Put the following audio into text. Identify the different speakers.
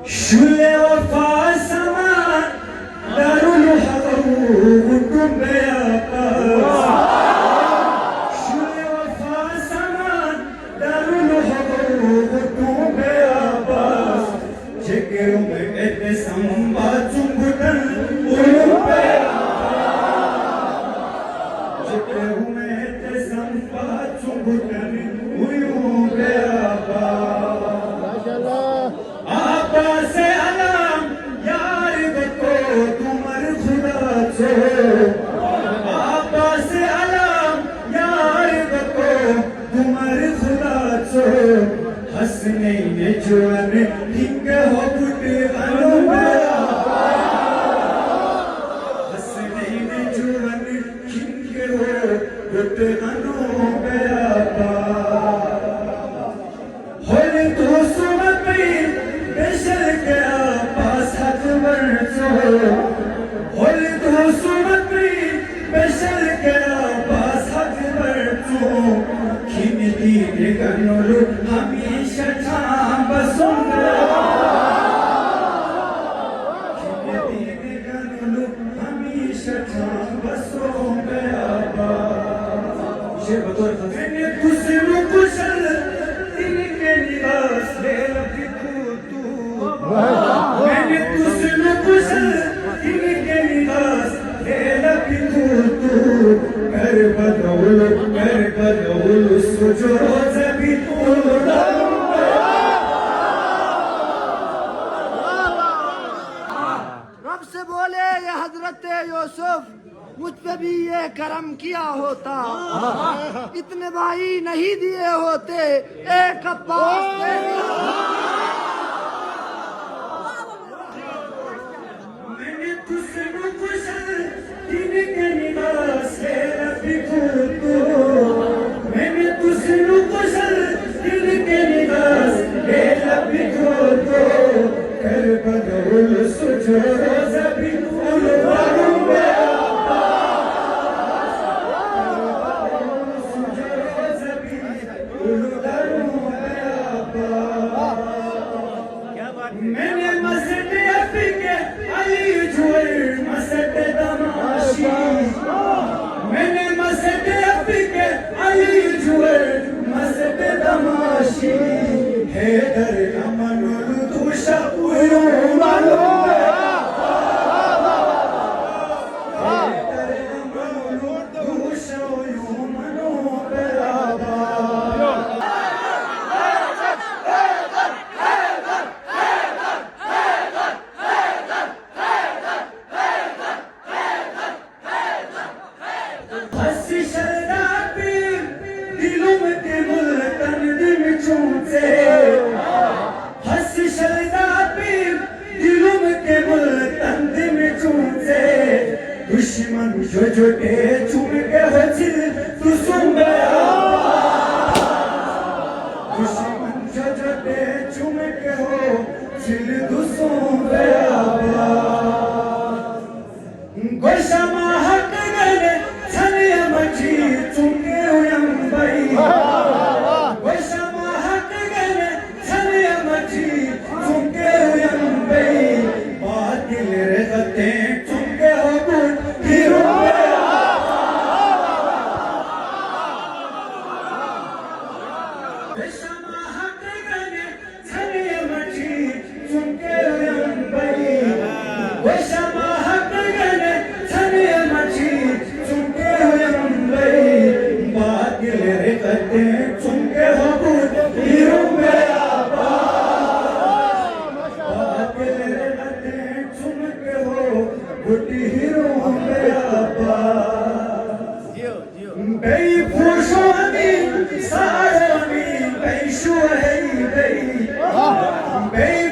Speaker 1: Şule wafa zaman darul haqq be Şule wafa zaman darul haqq be Çekerum ete samba chumbutan be Çekerum ete samba chumbutan be हंसने में जुआन हिंग हो बुटे अनुबया हंसने में जुआन हिंग हो बुटे अनुबया होल तो सुमत बेशर गया पास हक वर्चो होल तो सुमत बेशर गया पास हक वर्चो खिमती गनोलू हमेशा छाम बसुंगा खिमती गनोलू हमेशा छाम बसुंगा शेर बतौर मैंने कुसनु कुशल तिनके निवास ले लगी तू मैंने कुसनु कुशल तिनके निवास ले लगी तू कर बदौल सुजो जबी
Speaker 2: रब से बोले ये हजरत यूसुफ मुझ पे भी ये करम किया होता इतने भाई नहीं दिए होते एक अब्बास दे दिया
Speaker 1: मैंने कुसनु कुशल तिनके निवास ले लगी तू मैंने कुसनु कुशल तिनके निवास ले लगी तू कर बदौल सुजो जबी मैंने मसद अभी के अली जुअर मसद दमाशी मैंने मसद अभी के अली जुअर मसद दमाशी हैदर अमनुल दुशा उयो मालो हैदर अमनुल दुशा उयो मनो बराबा दुश्मन जो जुटे चुम के हचिल तू सुन गया दुश्मन जो जुटे चुम के हो चिल तू सुन गया गोशमा हक गले छने मची चुके उयम बई गोशमा हक गले छने मची चुके उयम बई बातिल रहते चुके हो Baby,